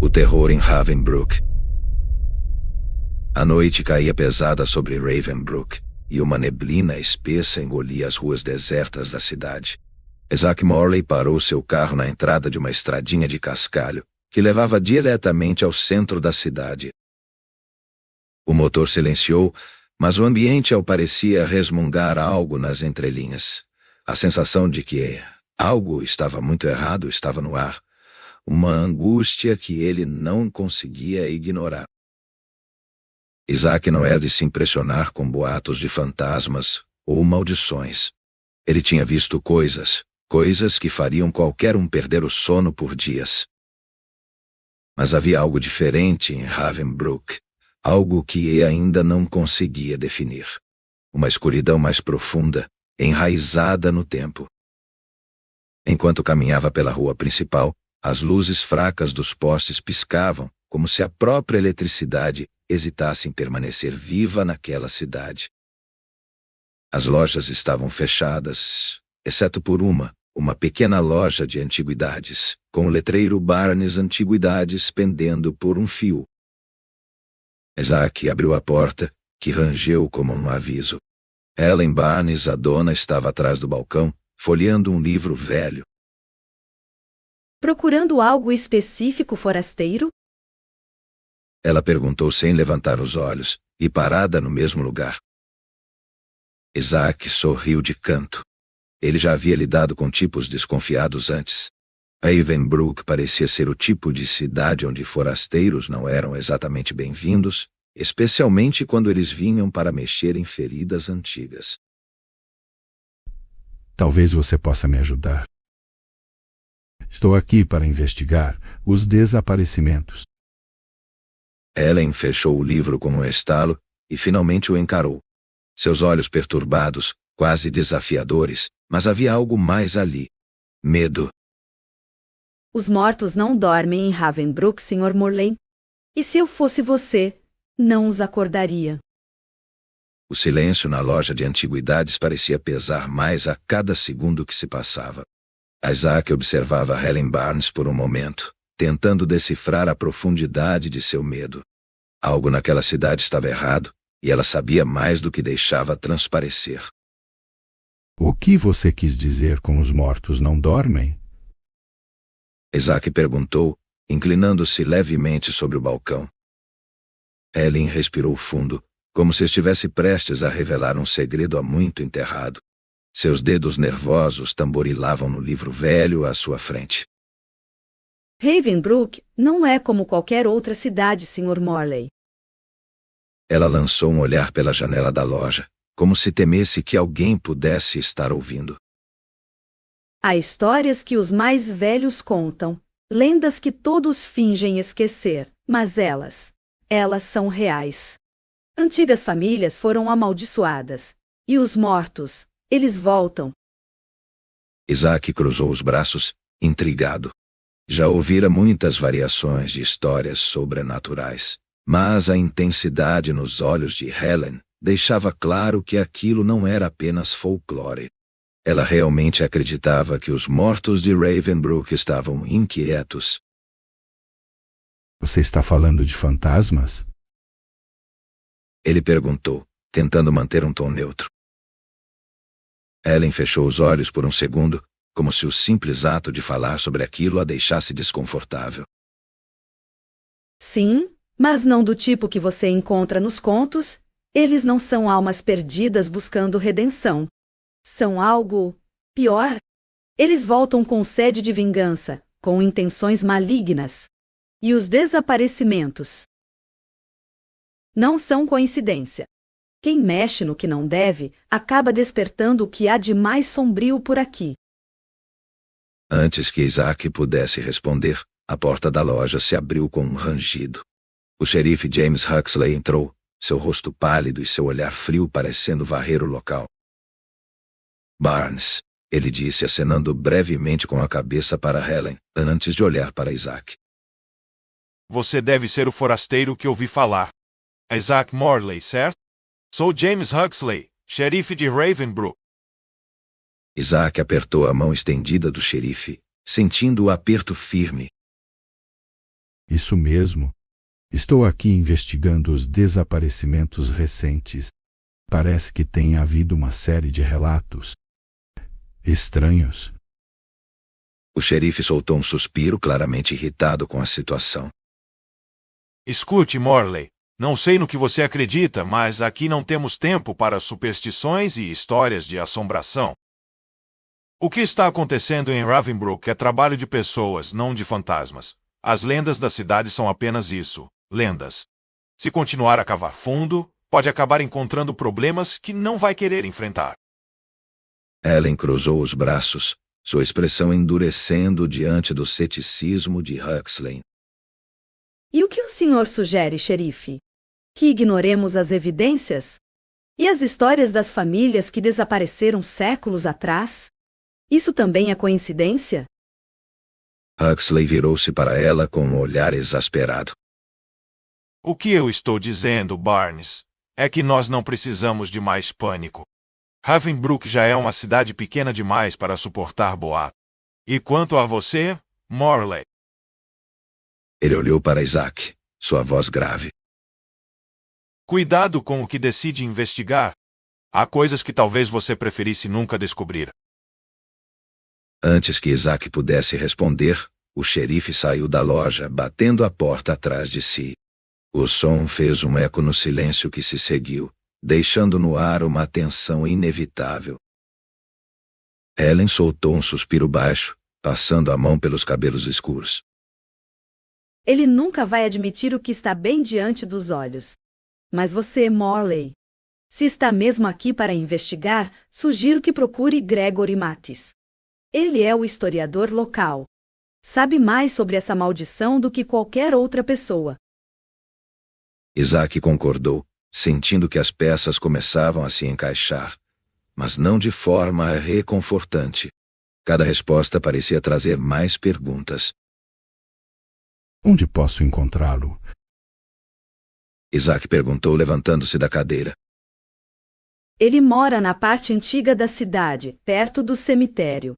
O terror em Ravenbrook. A noite caía pesada sobre Ravenbrook, e uma neblina espessa engolia as ruas desertas da cidade. Isaac Morley parou seu carro na entrada de uma estradinha de cascalho, que levava diretamente ao centro da cidade. O motor silenciou, mas o ambiente ao parecia resmungar algo nas entrelinhas. A sensação de que algo estava muito errado estava no ar. Uma angústia que ele não conseguia ignorar. Isaac não era de se impressionar com boatos de fantasmas ou maldições. Ele tinha visto coisas que fariam qualquer um perder o sono por dias. Mas havia algo diferente em Ravenbrook, algo que ele ainda não conseguia definir. Uma escuridão mais profunda, enraizada no tempo. Enquanto caminhava pela rua principal, as luzes fracas dos postes piscavam, como se a própria eletricidade hesitasse em permanecer viva naquela cidade. As lojas estavam fechadas, exceto por uma pequena loja de antiguidades, com o letreiro Barnes Antiguidades pendendo por um fio. Isaac abriu a porta, que rangeu como um aviso. Ellen Barnes, a dona, estava atrás do balcão, folheando um livro velho. Procurando algo específico, forasteiro? Ela perguntou sem levantar os olhos, e parada no mesmo lugar. Isaac sorriu de canto. Ele já havia lidado com tipos desconfiados antes. Ravenbrook parecia ser o tipo de cidade onde forasteiros não eram exatamente bem-vindos, especialmente quando eles vinham para mexer em feridas antigas. Talvez você possa me ajudar. Estou aqui para investigar os desaparecimentos. Ellen fechou o livro com um estalo e finalmente o encarou. Seus olhos perturbados, quase desafiadores, mas havia algo mais ali. Medo. Os mortos não dormem em Ravenbrook, Sr. Morley. E se eu fosse você, não os acordaria. O silêncio na loja de antiguidades parecia pesar mais a cada segundo que se passava. Isaac observava Helen Barnes por um momento, tentando decifrar a profundidade de seu medo. Algo naquela cidade estava errado, e ela sabia mais do que deixava transparecer. O que você quis dizer com os mortos não dormem? Isaac perguntou, inclinando-se levemente sobre o balcão. Helen respirou fundo, como se estivesse prestes a revelar um segredo há muito enterrado. Seus dedos nervosos tamborilavam no livro velho à sua frente. Ravenbrook não é como qualquer outra cidade, Sr. Morley. Ela lançou um olhar pela janela da loja, como se temesse que alguém pudesse estar ouvindo. Há histórias que os mais velhos contam, lendas que todos fingem esquecer, mas elas são reais. Antigas famílias foram amaldiçoadas, e os mortos, eles voltam. Isaac cruzou os braços, intrigado. Já ouvira muitas variações de histórias sobrenaturais, mas a intensidade nos olhos de Helen deixava claro que aquilo não era apenas folclore. Ela realmente acreditava que os mortos de Ravenbrook estavam inquietos. Você está falando de fantasmas? Ele perguntou, tentando manter um tom neutro. Helen fechou os olhos por um segundo, como se o simples ato de falar sobre aquilo a deixasse desconfortável. Sim, mas não do tipo que você encontra nos contos. Eles não são almas perdidas buscando redenção. São algo pior. Eles voltam com sede de vingança, com intenções malignas. E os desaparecimentos não são coincidência. Quem mexe no que não deve, acaba despertando o que há de mais sombrio por aqui. Antes que Isaac pudesse responder, a porta da loja se abriu com um rangido. O xerife James Huxley entrou, seu rosto pálido e seu olhar frio parecendo varrer o local. Barnes, ele disse acenando brevemente com a cabeça para Helen, antes de olhar para Isaac. Você deve ser o forasteiro que ouvi falar. Isaac Morley, certo? Sou James Huxley, xerife de Ravenbrook. Isaac apertou a mão estendida do xerife, sentindo o aperto firme. Isso mesmo. Estou aqui investigando os desaparecimentos recentes. Parece que tem havido uma série de relatos estranhos. O xerife soltou um suspiro, claramente irritado com a situação. Escute, Morley. Não sei no que você acredita, mas aqui não temos tempo para superstições e histórias de assombração. O que está acontecendo em Ravenbrook é trabalho de pessoas, não de fantasmas. As lendas da cidade são apenas isso, lendas. Se continuar a cavar fundo, pode acabar encontrando problemas que não vai querer enfrentar. Ellen cruzou os braços, sua expressão endurecendo diante do ceticismo de Huxley. E o que o senhor sugere, xerife? Que ignoremos as evidências? E as histórias das famílias que desapareceram séculos atrás? Isso também é coincidência? Huxley virou-se para ela com um olhar exasperado. O que eu estou dizendo, Barnes, é que nós não precisamos de mais pânico. Ravenbrook já é uma cidade pequena demais para suportar boato. E quanto a você, Morley? Ele olhou para Isaac, sua voz grave. Cuidado com o que decide investigar. Há coisas que talvez você preferisse nunca descobrir. Antes que Isaac pudesse responder, o xerife saiu da loja, batendo a porta atrás de si. O som fez um eco no silêncio que se seguiu, deixando no ar uma tensão inevitável. Ellen soltou um suspiro baixo, passando a mão pelos cabelos escuros. Ele nunca vai admitir o que está bem diante dos olhos. Mas você, Morley, se está mesmo aqui para investigar, sugiro que procure Gregory Mattes. Ele é o historiador local. Sabe mais sobre essa maldição do que qualquer outra pessoa. Isaac concordou, sentindo que as peças começavam a se encaixar, mas não de forma reconfortante. Cada resposta parecia trazer mais perguntas. Onde posso encontrá-lo? Isaac perguntou, levantando-se da cadeira. Ele mora na parte antiga da cidade, perto do cemitério.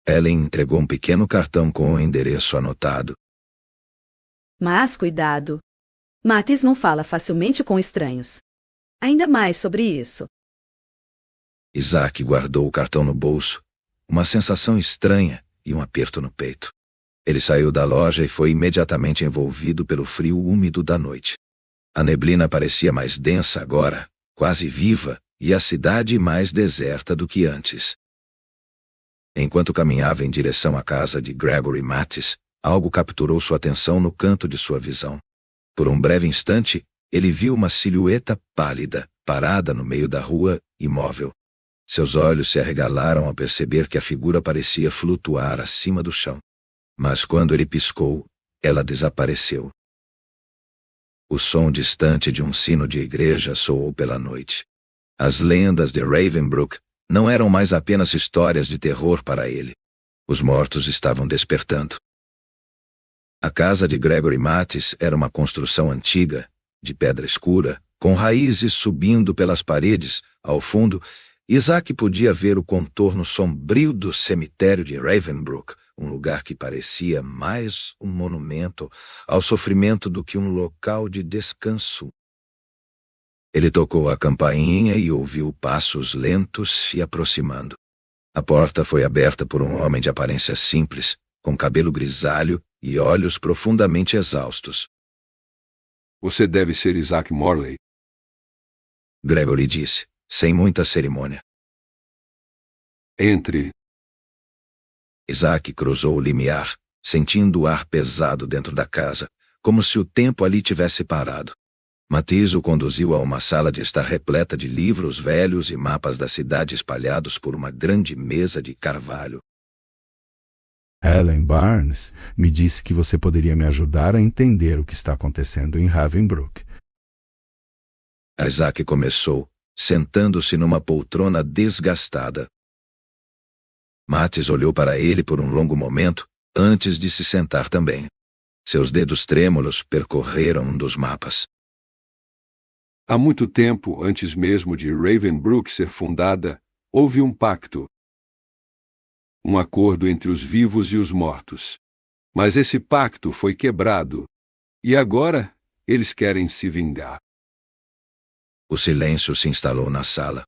Ellen entregou um pequeno cartão com o endereço anotado. Mas cuidado. Mattes não fala facilmente com estranhos. Ainda mais sobre isso. Isaac guardou o cartão no bolso, uma sensação estranha e um aperto no peito. Ele saiu da loja e foi imediatamente envolvido pelo frio úmido da noite. A neblina parecia mais densa agora, quase viva, e a cidade mais deserta do que antes. Enquanto caminhava em direção à casa de Gregory Mattes, algo capturou sua atenção no canto de sua visão. Por um breve instante, ele viu uma silhueta pálida, parada no meio da rua, imóvel. Seus olhos se arregalaram ao perceber que a figura parecia flutuar acima do chão. Mas quando ele piscou, ela desapareceu. O som distante de um sino de igreja soou pela noite. As lendas de Ravenbrook não eram mais apenas histórias de terror para ele. Os mortos estavam despertando. A casa de Gregory Mattes era uma construção antiga, de pedra escura, com raízes subindo pelas paredes. Ao fundo, Isaac podia ver o contorno sombrio do cemitério de Ravenbrook, um lugar que parecia mais um monumento ao sofrimento do que um local de descanso. Ele tocou a campainha e ouviu passos lentos se aproximando. A porta foi aberta por um homem de aparência simples, com cabelo grisalho e olhos profundamente exaustos. Você deve ser Isaac Morley. Gregory disse, sem muita cerimônia. Entre. Isaac cruzou o limiar, sentindo o ar pesado dentro da casa, como se o tempo ali tivesse parado. Mattes o conduziu a uma sala de estar repleta de livros velhos e mapas da cidade espalhados por uma grande mesa de carvalho. Ellen Barnes me disse que você poderia me ajudar a entender o que está acontecendo em Ravenbrook. Isaac começou, sentando-se numa poltrona desgastada. Mattes olhou para ele por um longo momento, antes de se sentar também. Seus dedos trêmulos percorreram um dos mapas. Há muito tempo, antes mesmo de Ravenbrook ser fundada, houve um pacto. Um acordo entre os vivos e os mortos. Mas esse pacto foi quebrado, e agora eles querem se vingar. O silêncio se instalou na sala.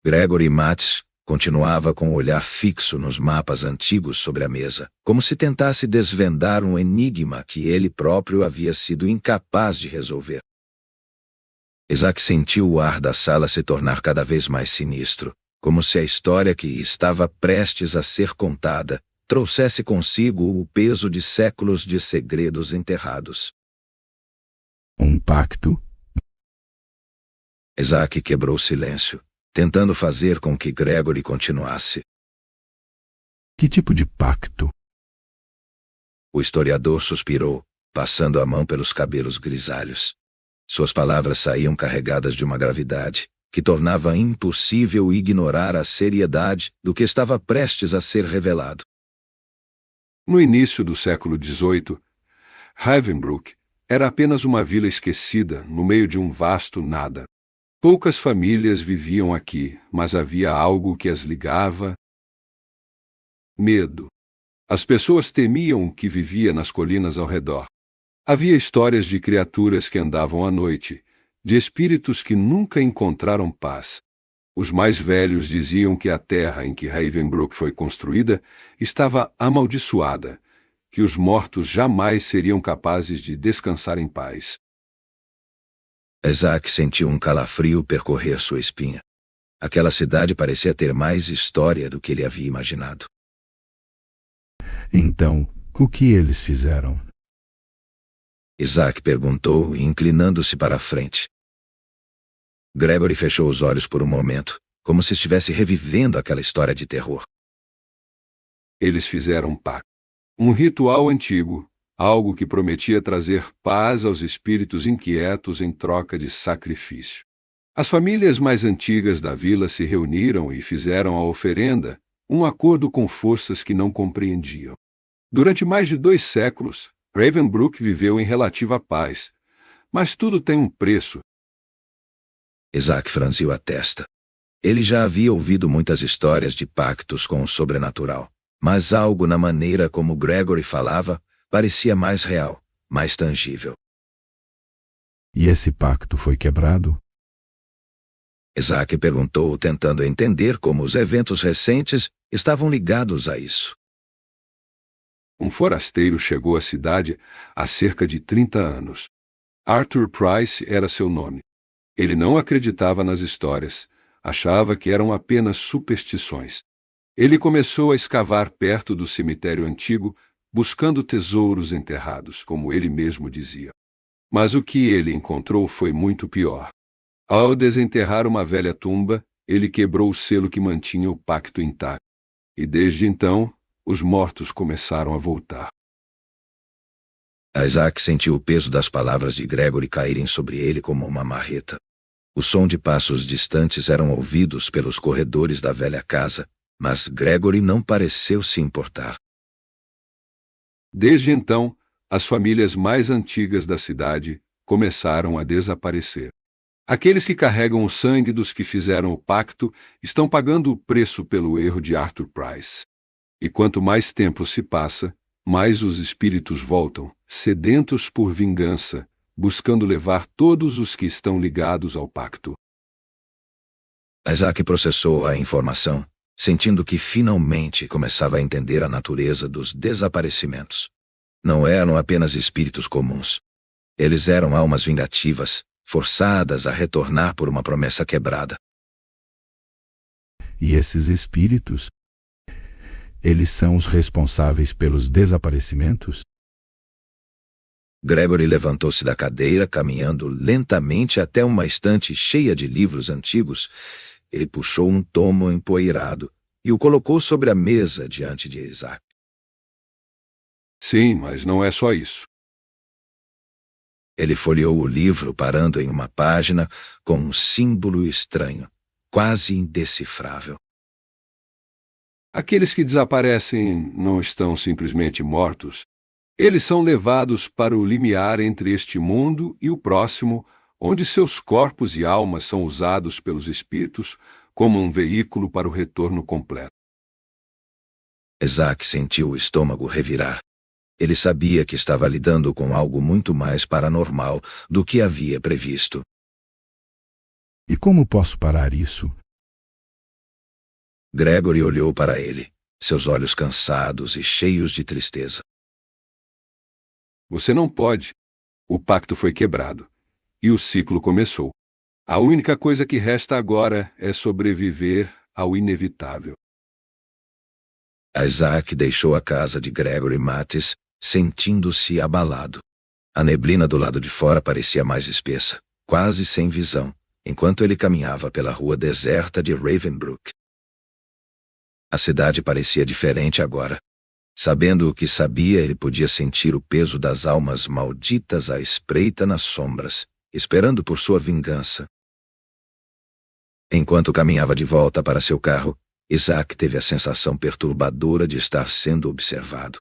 Gregory Matz continuava com o olhar fixo nos mapas antigos sobre a mesa, como se tentasse desvendar um enigma que ele próprio havia sido incapaz de resolver. Isaac sentiu o ar da sala se tornar cada vez mais sinistro, como se a história que estava prestes a ser contada trouxesse consigo o peso de séculos de segredos enterrados. Um pacto? Isaac quebrou o silêncio, tentando fazer com que Gregory continuasse. Que tipo de pacto? O historiador suspirou, passando a mão pelos cabelos grisalhos. Suas palavras saíam carregadas de uma gravidade que tornava impossível ignorar a seriedade do que estava prestes a ser revelado. No início do século XVIII, Ravenbrook era apenas uma vila esquecida no meio de um vasto nada. Poucas famílias viviam aqui, mas havia algo que as ligava. Medo. As pessoas temiam o que vivia nas colinas ao redor. Havia histórias de criaturas que andavam à noite, de espíritos que nunca encontraram paz. Os mais velhos diziam que a terra em que Ravenbrook foi construída estava amaldiçoada, que os mortos jamais seriam capazes de descansar em paz. Isaac sentiu um calafrio percorrer sua espinha. Aquela cidade parecia ter mais história do que ele havia imaginado. Então, o que eles fizeram? Isaac perguntou, inclinando-se para a frente. Gregory fechou os olhos por um momento, como se estivesse revivendo aquela história de terror. Eles fizeram um pacto. Um ritual antigo, algo que prometia trazer paz aos espíritos inquietos em troca de sacrifício. As famílias mais antigas da vila se reuniram e fizeram a oferenda, um acordo com forças que não compreendiam. Durante mais de 2 séculos, Ravenbrook viveu em relativa paz. Mas tudo tem um preço. Isaac franziu a testa. Ele já havia ouvido muitas histórias de pactos com o sobrenatural, mas algo na maneira como Gregory falava parecia mais real, mais tangível. E esse pacto foi quebrado? Isaac perguntou, tentando entender como os eventos recentes estavam ligados a isso. Um forasteiro chegou à cidade há cerca de 30 anos. Arthur Price era seu nome. Ele não acreditava nas histórias, achava que eram apenas superstições. Ele começou a escavar perto do cemitério antigo, buscando tesouros enterrados, como ele mesmo dizia. Mas o que ele encontrou foi muito pior. Ao desenterrar uma velha tumba, ele quebrou o selo que mantinha o pacto intacto. E desde então, os mortos começaram a voltar. Isaac sentiu o peso das palavras de Gregory caírem sobre ele como uma marreta. O som de passos distantes eram ouvidos pelos corredores da velha casa, mas Gregory não pareceu se importar. Desde então, as famílias mais antigas da cidade começaram a desaparecer. Aqueles que carregam o sangue dos que fizeram o pacto estão pagando o preço pelo erro de Arthur Price. E quanto mais tempo se passa, mais os espíritos voltam, sedentos por vingança, buscando levar todos os que estão ligados ao pacto. Isaac processou a informação, sentindo que finalmente começava a entender a natureza dos desaparecimentos. Não eram apenas espíritos comuns. Eles eram almas vingativas, forçadas a retornar por uma promessa quebrada. E esses espíritos? Eles são os responsáveis pelos desaparecimentos? Gregory levantou-se da cadeira, caminhando lentamente até uma estante cheia de livros antigos. Ele puxou um tomo empoeirado e o colocou sobre a mesa diante de Isaac. Sim, mas não é só isso. Ele folheou o livro, parando em uma página com um símbolo estranho, quase indecifrável. Aqueles que desaparecem não estão simplesmente mortos. Eles são levados para o limiar entre este mundo e o próximo, onde seus corpos e almas são usados pelos espíritos como um veículo para o retorno completo. Isaac sentiu o estômago revirar. Ele sabia que estava lidando com algo muito mais paranormal do que havia previsto. E como posso parar isso? Gregory olhou para ele, seus olhos cansados e cheios de tristeza. Você não pode. O pacto foi quebrado. E o ciclo começou. A única coisa que resta agora é sobreviver ao inevitável. Isaac deixou a casa de Gregory Mathis, sentindo-se abalado. A neblina do lado de fora parecia mais espessa, quase sem visão, enquanto ele caminhava pela rua deserta de Ravenbrook. A cidade parecia diferente agora. Sabendo o que sabia, ele podia sentir o peso das almas malditas à espreita nas sombras, esperando por sua vingança. Enquanto caminhava de volta para seu carro, Isaac teve a sensação perturbadora de estar sendo observado.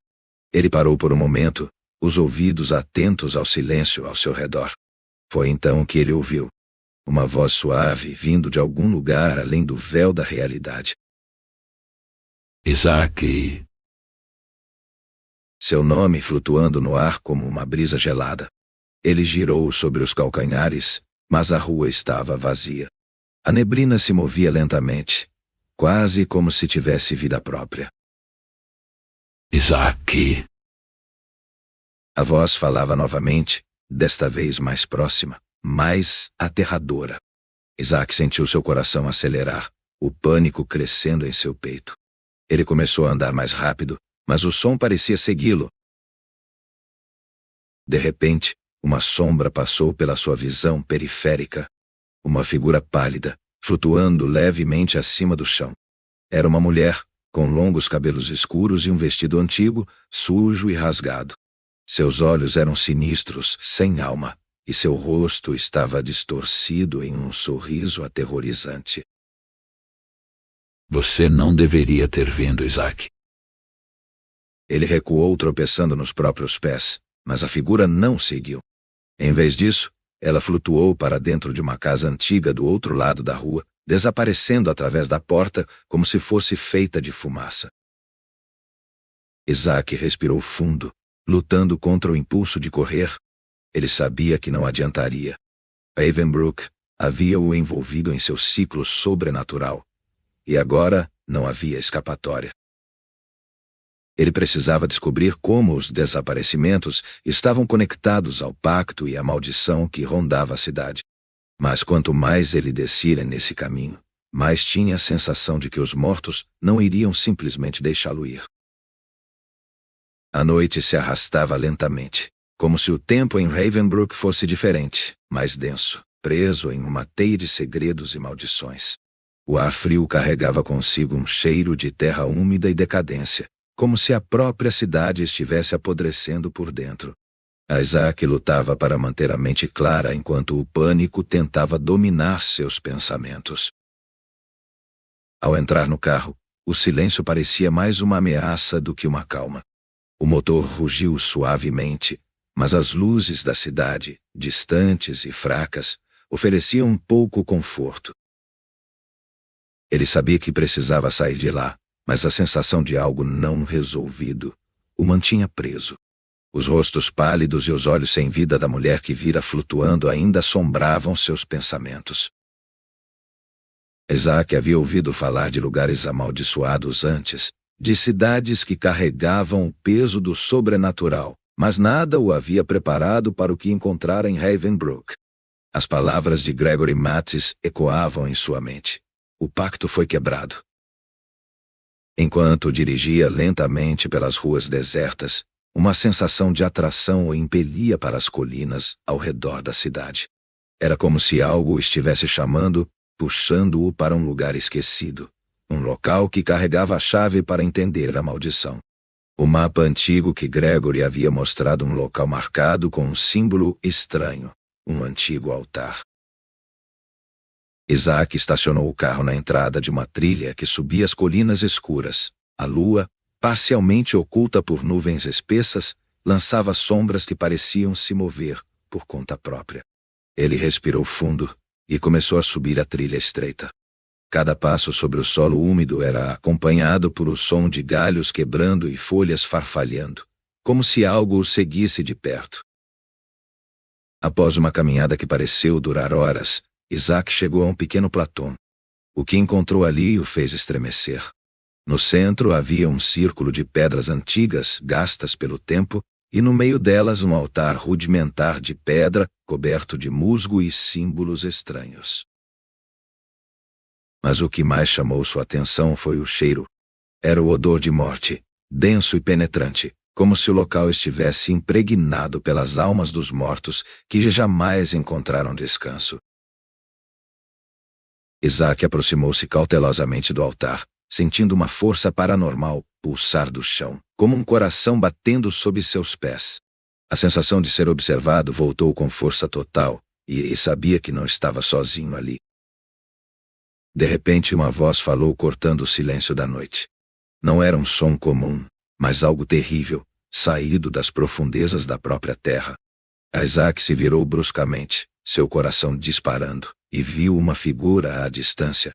Ele parou por um momento, os ouvidos atentos ao silêncio ao seu redor. Foi então que ele ouviu uma voz suave vindo de algum lugar além do véu da realidade. Isaac. Seu nome flutuando no ar como uma brisa gelada. Ele girou sobre os calcanhares, mas a rua estava vazia. A neblina se movia lentamente, quase como se tivesse vida própria. Isaac. A voz falava novamente, desta vez mais próxima, mais aterradora. Isaac sentiu seu coração acelerar, o pânico crescendo em seu peito. Ele começou a andar mais rápido, mas o som parecia segui-lo. De repente, uma sombra passou pela sua visão periférica. Uma figura pálida, flutuando levemente acima do chão. Era uma mulher, com longos cabelos escuros e um vestido antigo, sujo e rasgado. Seus olhos eram sinistros, sem alma, e seu rosto estava distorcido em um sorriso aterrorizante. Você não deveria ter vindo, Isaac. Ele recuou tropeçando nos próprios pés, mas a figura não seguiu. Em vez disso, ela flutuou para dentro de uma casa antiga do outro lado da rua, desaparecendo através da porta como se fosse feita de fumaça. Isaac respirou fundo, lutando contra o impulso de correr. Ele sabia que não adiantaria. Ravenbrook havia-o envolvido em seu ciclo sobrenatural, e agora não havia escapatória. Ele precisava descobrir como os desaparecimentos estavam conectados ao pacto e à maldição que rondava a cidade. Mas quanto mais ele descia nesse caminho, mais tinha a sensação de que os mortos não iriam simplesmente deixá-lo ir. A noite se arrastava lentamente, como se o tempo em Ravenbrook fosse diferente, mais denso, preso em uma teia de segredos e maldições. O ar frio carregava consigo um cheiro de terra úmida e decadência, como se a própria cidade estivesse apodrecendo por dentro. Isaac lutava para manter a mente clara enquanto o pânico tentava dominar seus pensamentos. Ao entrar no carro, o silêncio parecia mais uma ameaça do que uma calma. O motor rugiu suavemente, mas as luzes da cidade, distantes e fracas, ofereciam um pouco conforto. Ele sabia que precisava sair de lá, mas a sensação de algo não resolvido o mantinha preso. Os rostos pálidos e os olhos sem vida da mulher que vira flutuando ainda assombravam seus pensamentos. Isaac havia ouvido falar de lugares amaldiçoados antes, de cidades que carregavam o peso do sobrenatural, mas nada o havia preparado para o que encontrara em Ravenbrook. As palavras de Gregory Mathis ecoavam em sua mente. O pacto foi quebrado. Enquanto dirigia lentamente pelas ruas desertas, uma sensação de atração o impelia para as colinas ao redor da cidade. Era como se algo o estivesse chamando, puxando-o para um lugar esquecido, um local que carregava a chave para entender a maldição. O mapa antigo que Gregory havia mostrado um local marcado com um símbolo estranho, um antigo altar. Isaac estacionou o carro na entrada de uma trilha que subia as colinas escuras. A lua, parcialmente oculta por nuvens espessas, lançava sombras que pareciam se mover por conta própria. Ele respirou fundo e começou a subir a trilha estreita. Cada passo sobre o solo úmido era acompanhado por o som de galhos quebrando e folhas farfalhando, como se algo o seguisse de perto. Após uma caminhada que pareceu durar horas, Isaac chegou a um pequeno platô. O que encontrou ali o fez estremecer. No centro havia um círculo de pedras antigas, gastas pelo tempo, e no meio delas um altar rudimentar de pedra, coberto de musgo e símbolos estranhos. Mas o que mais chamou sua atenção foi o cheiro. Era o odor de morte, denso e penetrante, como se o local estivesse impregnado pelas almas dos mortos que jamais encontraram descanso. Isaac aproximou-se cautelosamente do altar, sentindo uma força paranormal pulsar do chão, como um coração batendo sob seus pés. A sensação de ser observado voltou com força total, e sabia que não estava sozinho ali. De repente uma voz falou cortando o silêncio da noite. Não era um som comum, mas algo terrível, saído das profundezas da própria terra. Isaac se virou bruscamente, seu coração disparando, e viu uma figura à distância.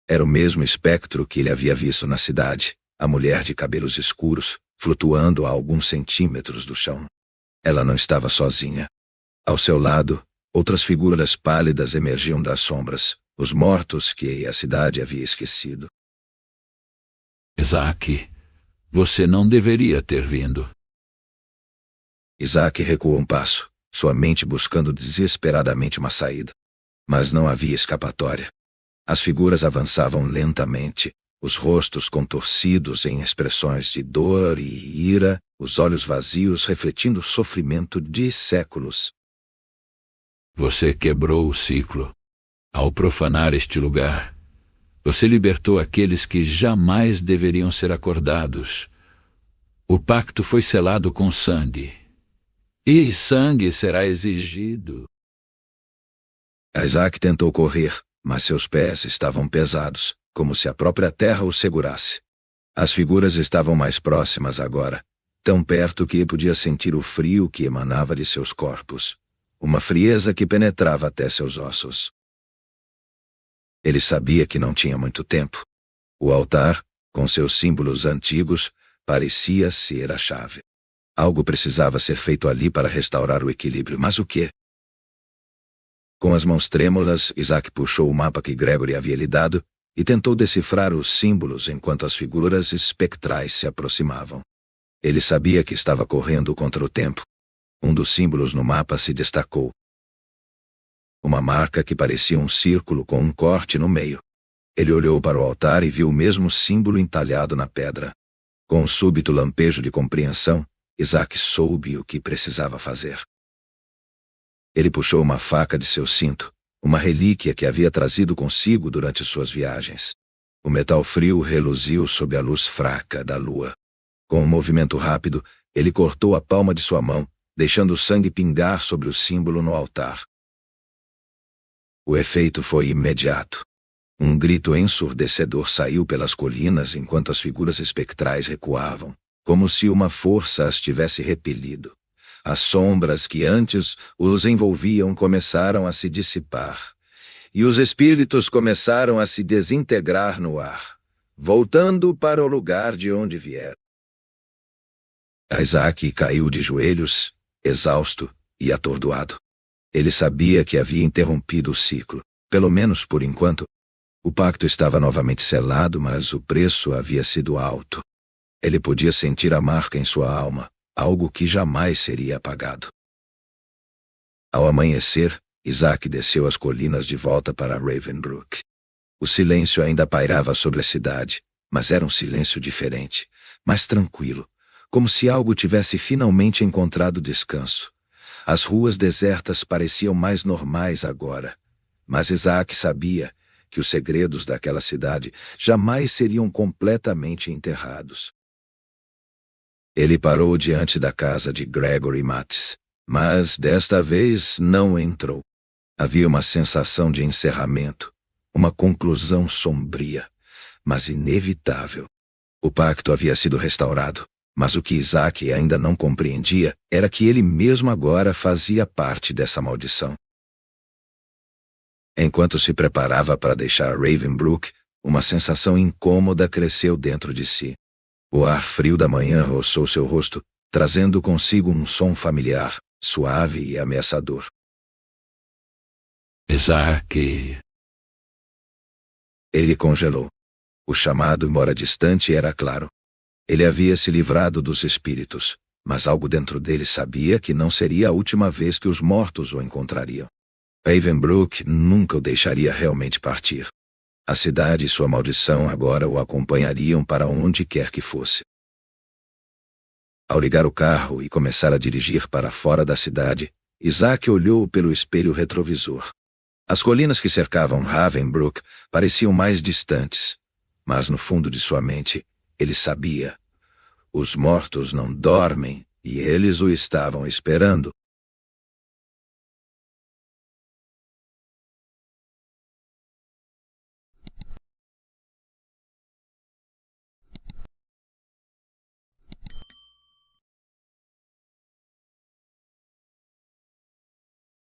Era o mesmo espectro que ele havia visto na cidade, a mulher de cabelos escuros, flutuando a alguns centímetros do chão. Ela não estava sozinha. Ao seu lado, outras figuras pálidas emergiam das sombras, os mortos que a cidade havia esquecido. Isaac, você não deveria ter vindo. Isaac recuou um passo, sua mente buscando desesperadamente uma saída. Mas não havia escapatória. As figuras avançavam lentamente, os rostos contorcidos em expressões de dor e ira, os olhos vazios refletindo o sofrimento de séculos. Você quebrou o ciclo. Ao profanar este lugar, você libertou aqueles que jamais deveriam ser acordados. O pacto foi selado com sangue. E sangue será exigido. Isaac tentou correr, mas seus pés estavam pesados, como se a própria terra o segurasse. As figuras estavam mais próximas agora, tão perto que podia sentir o frio que emanava de seus corpos, uma frieza que penetrava até seus ossos. Ele sabia que não tinha muito tempo. O altar, com seus símbolos antigos, parecia ser a chave. Algo precisava ser feito ali para restaurar o equilíbrio, mas o quê? Com as mãos trêmulas, Isaac puxou o mapa que Gregory havia lhe dado e tentou decifrar os símbolos enquanto as figuras espectrais se aproximavam. Ele sabia que estava correndo contra o tempo. Um dos símbolos no mapa se destacou. Uma marca que parecia um círculo com um corte no meio. Ele olhou para o altar e viu o mesmo símbolo entalhado na pedra. Com um súbito lampejo de compreensão, Isaac soube o que precisava fazer. Ele puxou uma faca de seu cinto, uma relíquia que havia trazido consigo durante suas viagens. O metal frio reluziu sob a luz fraca da lua. Com um movimento rápido, ele cortou a palma de sua mão, deixando o sangue pingar sobre o símbolo no altar. O efeito foi imediato. Um grito ensurdecedor saiu pelas colinas enquanto as figuras espectrais recuavam, como se uma força as tivesse repelido. As sombras que antes os envolviam começaram a se dissipar, e os espíritos começaram a se desintegrar no ar, voltando para o lugar de onde vieram. Isaac caiu de joelhos, exausto e atordoado. Ele sabia que havia interrompido o ciclo, pelo menos por enquanto. O pacto estava novamente selado, mas o preço havia sido alto. Ele podia sentir a marca em sua alma, algo que jamais seria apagado. Ao amanhecer, Isaac desceu as colinas de volta para Ravenbrook. O silêncio ainda pairava sobre a cidade, mas era um silêncio diferente, mais tranquilo, como se algo tivesse finalmente encontrado descanso. As ruas desertas pareciam mais normais agora, mas Isaac sabia que os segredos daquela cidade jamais seriam completamente enterrados. Ele parou diante da casa de Gregory Mattes, mas desta vez não entrou. Havia uma sensação de encerramento, uma conclusão sombria, mas inevitável. O pacto havia sido restaurado, mas o que Isaac ainda não compreendia era que ele mesmo agora fazia parte dessa maldição. Enquanto se preparava para deixar Ravenbrook, uma sensação incômoda cresceu dentro de si. O ar frio da manhã roçou seu rosto, trazendo consigo um som familiar, suave e ameaçador. Isaac. Ele congelou. O chamado, embora distante, era claro. Ele havia se livrado dos espíritos, mas algo dentro dele sabia que não seria a última vez que os mortos o encontrariam. Ravenbrook nunca o deixaria realmente partir. A cidade e sua maldição agora o acompanhariam para onde quer que fosse. Ao ligar o carro e começar a dirigir para fora da cidade, Isaac olhou pelo espelho retrovisor. As colinas que cercavam Ravenbrook pareciam mais distantes, mas no fundo de sua mente, ele sabia. Os mortos não dormem e eles o estavam esperando.